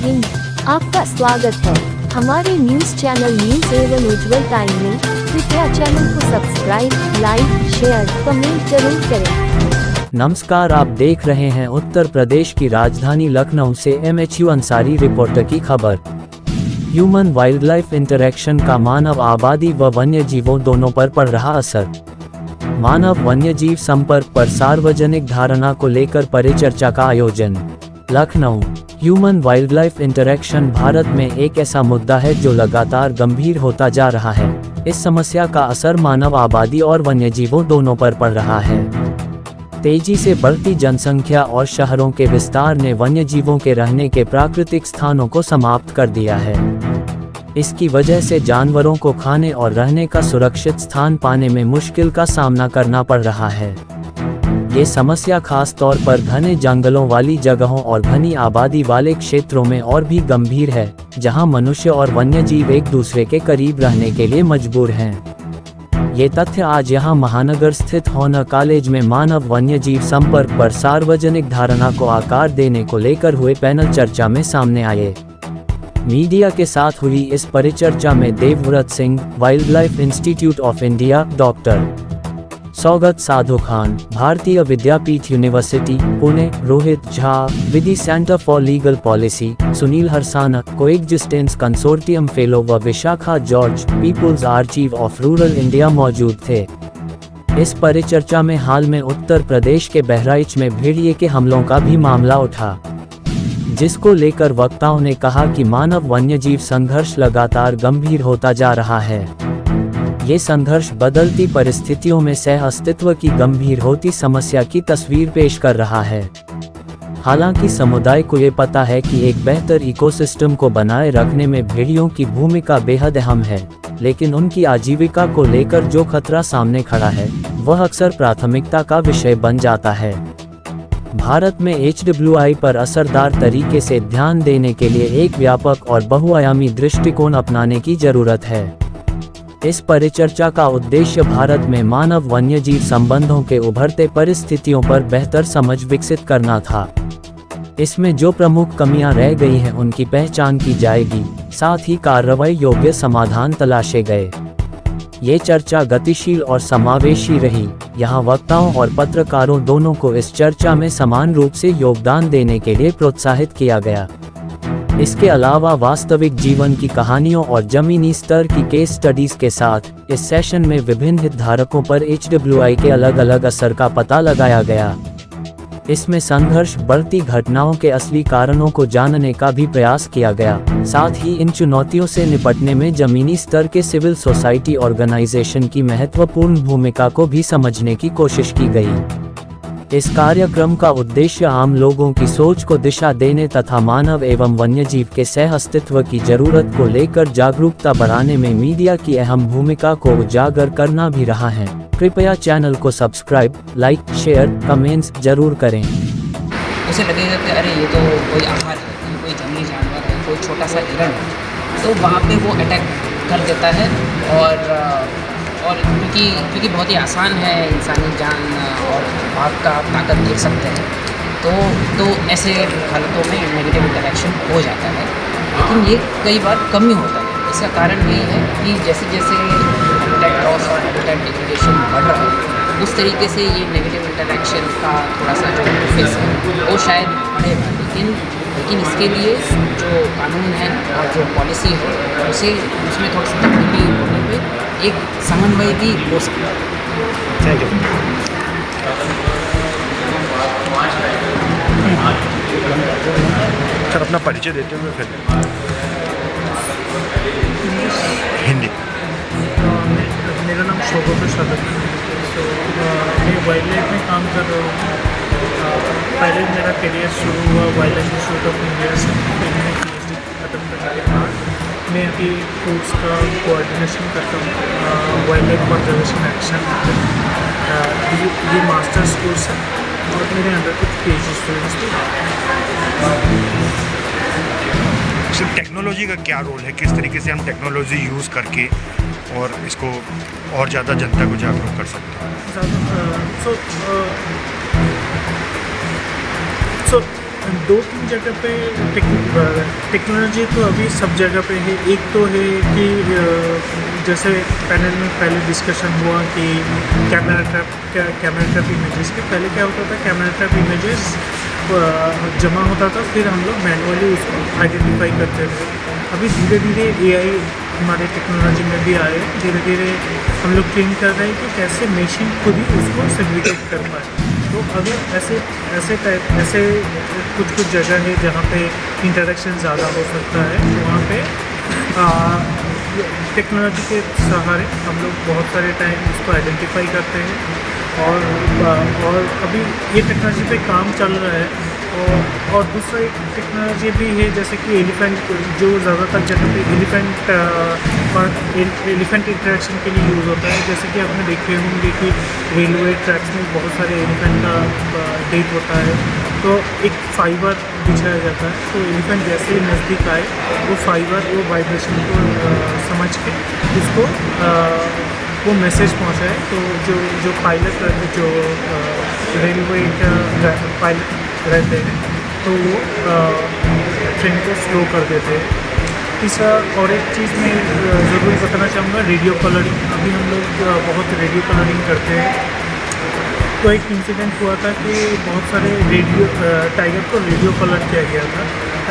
हिंद, आपका स्वागत है हमारे न्यूज चैनल न्यूज एवं उज्जवल टाइम में। कृपया चैनल को सब्सक्राइब, लाइक, शेयर, कमेंट जरूर करें। नमस्कार, आप देख रहे हैं उत्तर प्रदेश की राजधानी लखनऊ से MHU अंसारी रिपोर्टर की खबर। ह्यूमन वाइल्ड लाइफ इंटरेक्शन का मानव आबादी व वन्य जीवों दोनों पर पड़ रहा असर। मानव वन्यजीव संपर्क पर सार्वजनिक धारणा को लेकर परिचर्चा का आयोजन। Lucknow. Human wild life interaction Bharat में एक ऐसा मुद्दा है जो लगातार गंभीर होता जा रहा है। इस समस्या का असर मानव आबादी और वन्यजीवों दोनों पर पड़ रहा है। तेजी से बढ़ती जनसंख्या और शहरों के विस्तार ने वन्यजीवों के रहने के प्राकृतिक स्थानों को समाप्त कर दिया है। इसकी वजह से जानवरों को खाने और रहने का सुरक्षित स्थान पाने में मुश्किल का सामना करना पड़ रहा है। ये समस्या खास तौर पर घने जंगलों वाली जगहों और घनी आबादी वाले क्षेत्रों में और भी गंभीर है, जहां मनुष्य और वन्यजीव एक दूसरे के करीब रहने के लिए मजबूर हैं। ये तथ्य आज यहां महानगर स्थित हॉनर कॉलेज में मानव वन्यजीव संपर्क पर सार्वजनिक धारणा को आकार देने को लेकर हुए पैनल चर्चा में सामने आए। मीडिया के साथ हुई इस परिचर्चा में Devvrat Singh, wildlife institute of India, doctor Saugata Sadhu Khan, Bharati Vidyapeeth university Pune, Rohit Jha, Vidhi centre for legal policy, Sunil Harsana, coexistence consortium fellow व Vishakha George, people's archive of rural India मौजूद थे। इस परिचर्चा में हाल में उत्तर प्रदेश के बहराइच में भेड़िए के हमलों का भी मामला उठा, जिसको लेकर वक्ताओं ने कहा कि मानव वन्यजीव संघर्ष लगातार गंभीर होता जा रहा है। ये संघर्ष बदलती परिस्थितियों में सह अस्तित्व की गंभीर होती समस्या की तस्वीर पेश कर रहा है। हालांकि समुदाय को ये पता है कि एक बेहतर इकोसिस्टम को बनाए रखने में भेड़ियों की भूमिका बेहद अहम है, लेकिन उनकी आजीविका को लेकर जो खतरा सामने खड़ा है, वह अक्सर प्राथमिकता का विषय बन जाता है। भारत में HWI पर असरदार तरीके से ध्यान देने के लिए एक व्यापक और बहुआयामी दृष्टिकोण अपनाने की जरूरत है। इस परिचर्चा का उद्देश्य भारत में मानव वन्यजीव संबंधों के उभरते परिस्थितियों पर बेहतर समझ विकसित करना था। इसमें जो प्रमुख कमियां रह गई हैं उनकी पहचान की जाएगी, साथ ही कार्रवाई योग्य समाधान तलाशे गए। ये चर्चा गतिशील और समावेशी रही। यहाँ वक्ताओं और पत्रकारों दोनों को इस चर्चा में समान रूप से योगदान देने के लिए प्रोत्साहित किया गया। इसके अलावा वास्तविक जीवन की कहानियों और जमीनी स्तर की केस स्टडीज के साथ इस सेशन में विभिन्न हितधारकों पर HWI के अलग अलग असर का पता लगाया गया। इसमें संघर्ष, बढ़ती घटनाओं के असली कारणों को जानने का भी प्रयास किया गया, साथ ही इन चुनौतियों से निपटने में जमीनी स्तर के सिविल सोसाइटी ऑर्गेनाइजेशन की महत्वपूर्ण भूमिका को भी समझने की कोशिश की गई। इस कार्यक्रम का उद्देश्य आम लोगों की सोच को दिशा देने तथा मानव एवं वन्यजीव के सह अस्तित्व की जरूरत को लेकर जागरूकता बढ़ाने में मीडिया की अहम भूमिका को उजागर करना भी रहा है। कृपया चैनल को सब्सक्राइब, लाइक, शेयर, कमेंट्स जरूर करें। उसे लगेगा कि अरे ये तो कोई आहार है, कोई जंगली जानवर है, कोई छोटा सा हिरण है, तो वहाँ पे वो अटैक कर देता है। और क्योंकि बहुत ही आसान है इंसानी जान और भाग का आप ताकत देख सकते हैं, तो ऐसे हालतों में नेगेटिव इंटरेक्शन हो जाता है। लेकिन ये कई बार कम ही होता है। इसका कारण यही है कि जैसे जैसे हैबिटेट लॉस और हैबिटेट डिग्रेडेशन बढ़ रहा है, उस तरीके से ये नेगेटिव इंटरेक्शन का थोड़ा सा जो फेस है वो शायद बढ़ेगा। लेकिन इसके लिए जो कानून है और जो पॉलिसी है उसमें थोड़ी सी तकनीकी होने पे एक समन्वय भी हो सकता है। Thank you sir. अपना परिचय देते हुए फिर हिंदी। मेरा नाम सौगत साधु खान। मैं वाइल्ड लाइफ में काम कर रहा हूँ। पहले मेरा करियर शुरू हुआ wild life institute of India से। फिर मैंने PhD खत्म करने के बाद मैं अभी कोर्स का कोऑर्डिनेशन करता हूँ वाइल्ड लाइफ कंजर्वेशन एक्शन। ये मास्टर्स कोर्स है और मेरे अंदर कुछ PhD स्टूडेंट्स भी हैं। सर, टेक्नोलॉजी का क्या रोल है? किस तरीके से हम टेक्नोलॉजी यूज़ करके और इसको और ज़्यादा जनता को जागरूक कर सकते हैं? 2-3 जगह पे टेक्नोलॉजी तो अभी सब जगह पे है। एक तो है कि जैसे पैनल में पहले डिस्कशन हुआ कि कैमरा ट्रैप इमेजेस के पहले क्या होता था, कैमरा ट्रैप इमेजेस जमा होता था, फिर हम लोग मैनुअली उसको आइडेंटिफाई करते थे। अभी धीरे धीरे AI हमारे टेक्नोलॉजी में भी आए, धीरे धीरे हम लोग ट्रेन कर रहे हैं कि कैसे मशीन खुद ही उसको सेग्रीगेट कर पाए। तो अगर ऐसे कुछ जगह है जहाँ पे इंटरेक्शन ज़्यादा हो सकता है, तो वहाँ पे टेक्नोलॉजी के सहारे हम लोग बहुत सारे टाइम उसको आइडेंटिफाई करते हैं। और अभी ये टेक्नोलॉजी पे काम चल रहा है। और दूसरा एक टेक्नोलॉजी भी है जैसे कि एलिफेंट, जो ज़्यादातर जगह पे एलिफेंट इंटरेक्शन के लिए यूज़ होता है। जैसे कि आपने देखे होंगे कि रेलवे ट्रैक्स में बहुत सारे एलिफेंट का डेथ होता है, तो एक फाइबर बिछाया जाता है, तो एलिफेंट जैसे ही नज़दीक आए वो फाइबर वो वाइब्रेशन को समझ के उसको वो मैसेज पहुंचाए। तो जो पायलट रहते, जो रेलवे का पायलट रहते हैं, तो वो ट्रेन को स्लो कर देते हैं। तीसरा और एक चीज़ मैं ज़रूर बताना चाहूँगा, रेडियो कलरिंग। अभी हम लोग बहुत रेडियो कलरिंग करते हैं। तो एक इंसिडेंट हुआ था कि बहुत सारे टाइगर को रेडियो कलर किया गया था।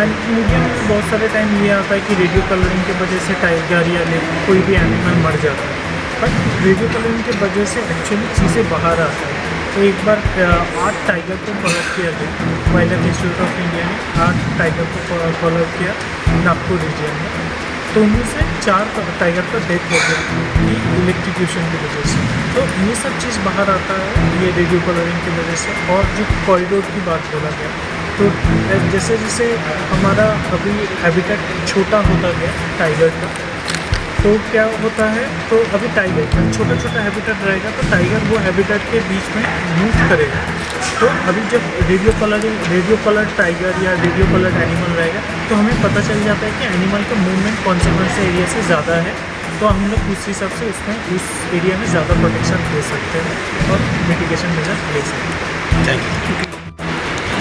एंड मीडिया में बहुत सारे टाइम ये आता है कि रेडियो कलरिंग की वजह से टाइगर या कोई भी एनिमल मर जाता है, बट रेडियो कलरिंग की वजह से एक्चुअली चीज़ें बाहर आता है। तो एक बार 8 टाइगर को कलर किया गया, wild life institute of India ने 8 टाइगर को कलर किया नागपुर रीजन में। तो उनमें से 4 टाइगर का डेथ हो गया इलेक्ट्रिक्यूशन की वजह से। तो ये सब चीज़ बाहर आता है ये रेडियो कलरिंग की वजह से। और जो कॉरिडोर की बात बोला गया, तो जैसे जैसे हमारा अभी हैबिटेट छोटा होता गया टाइगर का, तो क्या होता है, तो अभी टाइगर छोटा हैबिटेट रहेगा, तो टाइगर वो हैबिटेट के बीच में मूव करेगा। तो अभी जब रेडियो कलर टाइगर या रेडियो कलर एनिमल रहेगा, तो हमें पता चल जाता है कि एनिमल का मूवमेंट कौन से एरिया से ज़्यादा है, तो हम लोग उस हिसाब से उस एरिया में ज़्यादा प्रोटेक्शन दे सकते हैं और मिटिगेशन मेजर ले सकते हैं। Thank you.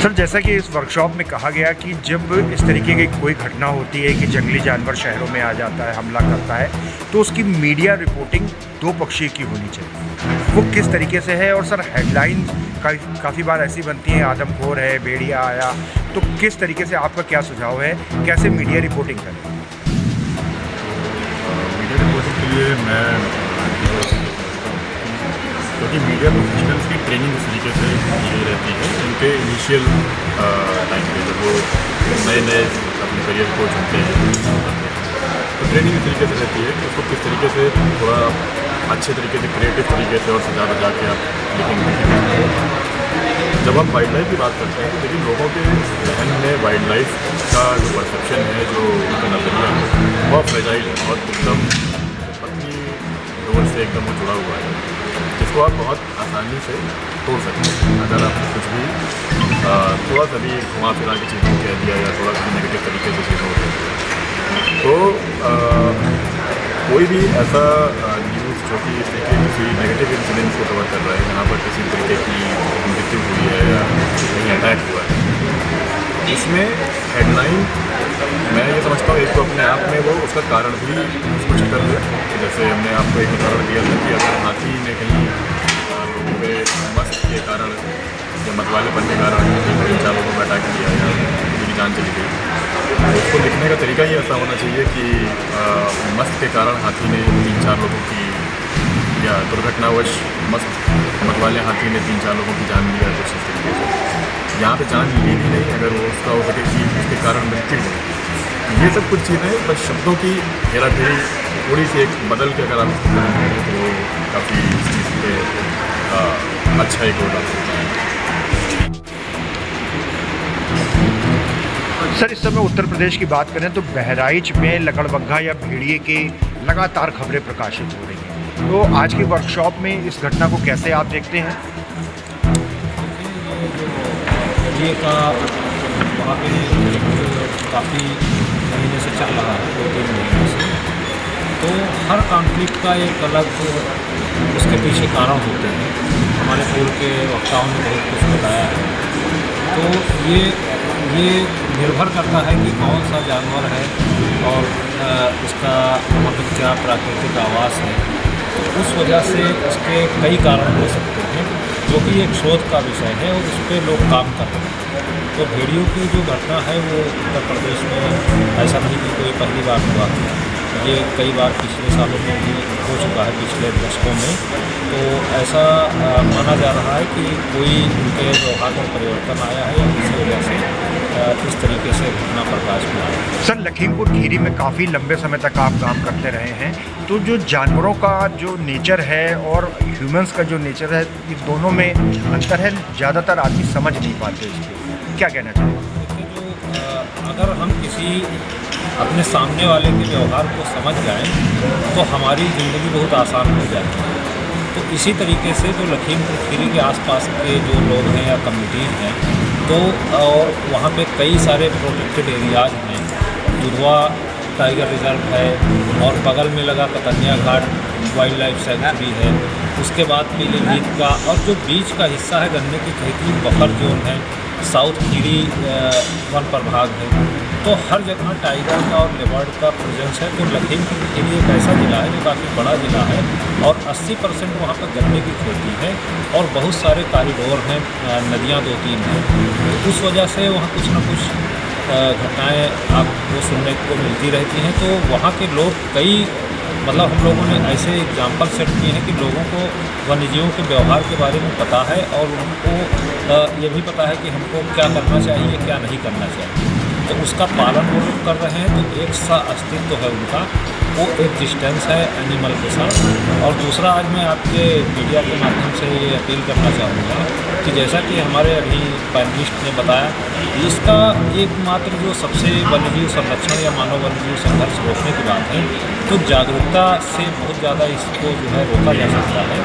सर, जैसा कि इस वर्कशॉप में कहा गया कि जब इस तरीके की कोई घटना होती है कि जंगली जानवर शहरों में आ जाता है, हमला करता है, तो उसकी मीडिया रिपोर्टिंग 2 पक्षीय की होनी चाहिए। वो किस तरीके से है? और सर, हेडलाइन काफ़ी बार ऐसी बनती है, आदमखोर है, भेड़िया आया, तो किस तरीके से आपका क्या सुझाव है, कैसे मीडिया रिपोर्टिंग करें? मीडिया रिपोर्टिंग के लिए मैं, क्योंकि मीडिया प्रोफेशनल्स की ट्रेनिंग इस तरीके से ये रहती है, उनके इनिशियल टाइम पे जब वो नए अपने करियर को चुनते हैं, तो ट्रेनिंग इस तरीके से रहती है कि उसको किस तरीके से थोड़ा अच्छे तरीके से, क्रिएटिव तरीके से और सजा के आप लिखेंगे। जब हम वाइल्ड लाइफ की बात करते हैं, तो लेकिन लोगों के जहन में वाइल्ड लाइफ का जो परसेप्शन है, जो उनका नजरिया है, बहुत फ्रेजाइल है, बहुत एकदम पतली डोर से एकदम वो जुड़ा हुआ है, जिसको आप बहुत आसानी से तोड़ सकते हैं। अगर आप कुछ भी थोड़ा सा भी घुमा फिरा के चीज़ों कह दिया या थोड़ा सा नेगेटिव तरीके से चीज़ों को, तो कोई भी ऐसा न्यूज़ जो कि इस तरीके किसी नेगेटिव इंसिडेंट्स को कवर कर रहा है, जहाँ पर किसी तरीके की मृत्यु हुई है या कहीं अटैक हुआ है, इसमें हेडलाइन मैं ये समझता हूँ एक तो अपने आप में वो उसका कारण भी स्पष्ट कर दे। जैसे हमने आपको एक उदाहरण दिया था कि अगर हाथी ने कहीं लोगों पे मस्त के कारण या मतवालेपन के कारण 3-4 लोगों को अटैक किया या उनकी जान चली गई, तो उसको लिखने का तरीका ही ऐसा होना चाहिए कि मस्त के कारण हाथी ने 3-4 लोगों की, या दुर्घटनावश मस्त मतवाले हाथी ने 3-4 लोगों की जान लिया, कुछ इस तरीके से। यहाँ पे जान ली भी नहीं, अगर वो उसका हो सके कि उसके कारण मृत्यु हो, ये सब कुछ चीज़ें बस शब्दों की हेरा फेरी थोड़ी सी एक बदल के अगर आप करेंगे तो वो काफ़ी इस चीज़ पे अच्छा एक रोल डाल सकता है। सर, इस समय उत्तर प्रदेश की बात करें तो बहराइच में लकड़बग्घा या भेड़िए के लगातार खबरें प्रकाशित हो रही हैं, तो आज की वर्कशॉप में इस घटना को कैसे आप देखते हैं? ये का वहाँ पे काफ़ी महीने से चल रहा है, 2-3 महीने से। तो हर कॉन्फ्लिक्ट का एक अलग उसके पीछे कारण होते हैं। हमारे पूर्व के वक्ताओं ने बहुत कुछ बताया है। तो ये ये निर्भर करता है कि कौन सा जानवर है और उसका मतलब क्या प्राकृतिक आवास है। तो उस वजह से इसके कई कारण हो सकते हैं, जो कि एक शोध का विषय है और उस पर लोग काम कर रहे हैं। तो भेड़ियों की जो घटना है वो उत्तर प्रदेश में ऐसा नहीं कि कोई पहली बार हुआ, ये कई बार पिछले सालों में भी हो चुका है, पिछले दशकों में। तो ऐसा माना जा रहा है कि कोई उनके व्यवहार में परिवर्तन आया है या किसी वजह से इस तरीके से घटना प्रकाश में आया है। सर, लखीमपुर खीरी में काफ़ी लंबे समय तक आप काम करते रहे हैं, तो जो जानवरों का जो नेचर है और ह्यूमंस का जो नेचर है, इस दोनों में अंतर है, ज़्यादातर आदमी समझ नहीं पाते इसके, क्या कहना चाहिए? देखिए, अगर हम किसी अपने सामने वाले के व्यवहार को समझ जाएं तो हमारी ज़िंदगी बहुत आसान हो जाती है। तो इसी तरीके से जो लखीमपुर खीरी के आसपास के जो लोग हैं या कम्युनिटीज़ हैं, तो और वहाँ पे कई सारे प्रोटेक्टेड एरियाज़ हैं, दुधवा टाइगर रिजर्व है और बगल में लगा कतनिया घाट वाइल्ड लाइफ सेंचुरी है, उसके बाद पीलीभीत का और जो बीच का हिस्सा है गन्ने की खेती बफर जोन है, साउथ खीरी वन प्रभाग है। तो हर जगह टाइगर का और लेपर्ड का प्रेजेंस है। तो लखीमपुर खीरी एक ऐसा ज़िला है जो काफ़ी बड़ा ज़िला है और 80% वहाँ पर गन्ने की खेती है और बहुत सारे कॉरिडोर हैं, नदियाँ 2-3 हैं। तो उस वजह से वहाँ कुछ ना कुछ घटनाएँ आपको सुनने को मिलती रहती हैं। तो वहाँ के लोग मतलब हम लोगों ने ऐसे एग्जाम्पल सेट किए हैं कि लोगों को वन्यजीवों के व्यवहार के बारे में पता है और उनको ये भी पता है कि हमको क्या करना चाहिए, क्या नहीं करना चाहिए। तो उसका पालन वो लोग कर रहे हैं। तो एक सा अस्तित्व है उनका, वो एक डिस्टेंस है एनिमल के साथ। और दूसरा, आज मैं आपके मीडिया के माध्यम से ये अपील करना चाहूँगा कि जैसा कि हमारे अभी पैनलिस्ट ने बताया, इसका एकमात्र जो सबसे वन्यजीव संरक्षण या मानव वन्यजीव संघर्ष रोकने की बात है, तो जागरूकता से बहुत ज़्यादा इसको जो है रोका जा सकता है।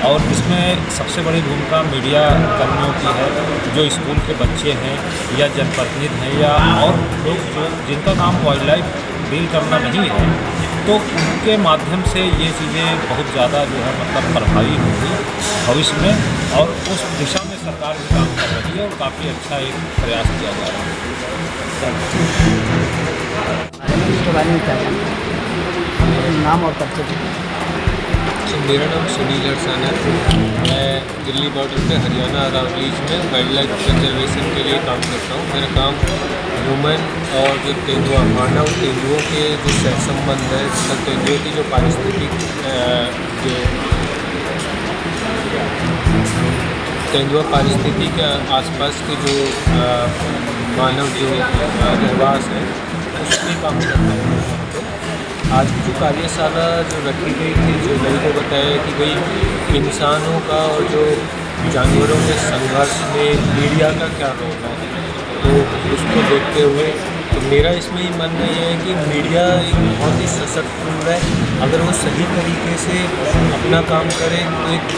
और इसमें सबसे बड़ी भूमिका मीडिया कर्मियों की है, जो स्कूल के बच्चे हैं या जनप्रतिनिधि हैं या और लोग जो जिनका काम वाइल्ड लाइफ डील करना नहीं है, तो उनके माध्यम से ये चीज़ें बहुत ज़्यादा जो है मतलब प्रभावी होंगी भविष्य में। और उस दिशा में सरकार भी काम कर रही है और काफ़ी अच्छा एक प्रयास किया जा रहा है। इसके बारे में क्या जानते हैं? नाम और परिचय। तो मेरा नाम सुनील हरसान है। मैं दिल्ली बॉर्डर पे हरियाणा आराम रीज में वाइल्ड लाइफ कंजर्वेशन के लिए काम करता हूँ। मेरा काम ह्यूमन और जो तेंदुआ, मानव तेंदुओं के जो सहसंबंध है, तेंदुओं की जो पारिस्थितिक जो तेंदुआ पारिस्थितिकी के आसपास के जो मानव जो रहवास है, उसके काम करता हूँ। आज की जो कार्यशाला जो रखी गई थी, जो लोगों को बताया कि भाई इंसानों का और जो जानवरों के संघर्ष में मीडिया का क्या रोल है, तो उसको देखते हुए तो मेरा इसमें ही मानना ये है कि मीडिया एक बहुत ही सशक्त टूल है। अगर वो सही तरीके से अपना काम करे तो एक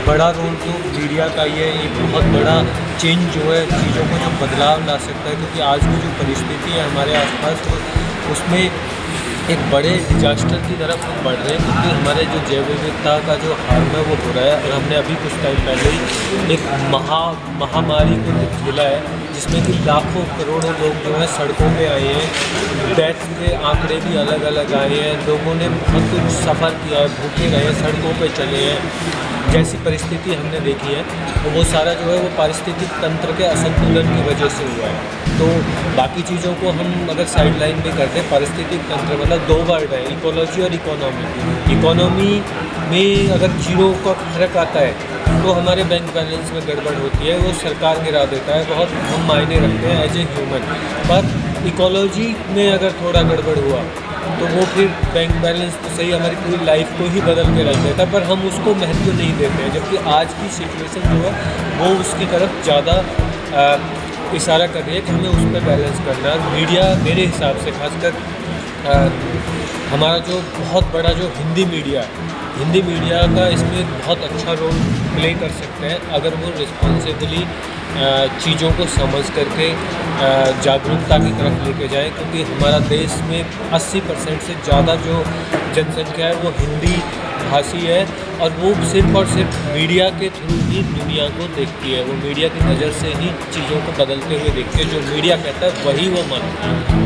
बड़ा रोल तो मीडिया का ही है। एक बहुत बड़ा चेंज जो है, चीज़ों को जो बदलाव ला सकता है, क्योंकि आज की जो परिस्थिति है हमारे आसपास, तो उसमें एक बड़े डिजास्टर की तरफ हम बढ़ रहे हैं, क्योंकि हमारे जो जैव विविधता का जो हार्म है वो हो रहा है। और हमने अभी कुछ टाइम पहले ही एक महामारी को झेला है, जिसमें कि लाखों करोड़ों लोग जो है सड़कों पे आए हैं। डेथ के आंकड़े भी अलग अलग आए हैं। लोगों ने बहुत कुछ सफ़र किया है, भूखे रहे, सड़कों पे चले हैं। जैसी परिस्थिति हमने देखी है, तो वो सारा जो है वो पारिस्थितिक तंत्र के असंतुलन की वजह से हुआ है। तो बाकी चीज़ों को हम अगर साइड लाइन पे करते हैं, पारिस्थितिक तंत्र मतलब 2 वर्ड है, इकोलॉजी और इकोनॉमी। इकोनॉमी में अगर जीरो का फर्क आता है तो हमारे बैंक बैलेंस में गड़बड़ होती है, वो सरकार गिरा देता है, बहुत हम मायने रखते हैं एज ए ह्यूमन। पर इकोलॉजी में अगर थोड़ा गड़बड़ हुआ तो वो फिर बैंक बैलेंस तो सही, हमारी पूरी लाइफ को ही बदल के रख देता है, पर हम उसको महत्व नहीं देते हैं। जबकि आज की सिचुएशन जो है वो उसकी तरफ ज़्यादा इशारा कर रही है कि हमें उस पर बैलेंस करना है। मीडिया मेरे हिसाब से खासकर हमारा जो बहुत बड़ा जो हिंदी मीडिया है, हिंदी मीडिया का इसमें बहुत अच्छा रोल प्ले कर सकते हैं, अगर वो रिस्पॉन्सिबली चीज़ों को समझ करके जागरूकता की तरफ लेके जाए। क्योंकि हमारा देश में 80% से ज़्यादा जो जनसंख्या है वो हिंदी आभासी है और वो सिर्फ और सिर्फ मीडिया के थ्रू ही दुनिया को देखती है। वो मीडिया की नज़र से ही चीज़ों को बदलते हुए देखती है। जो मीडिया कहता है वही वो मानता है।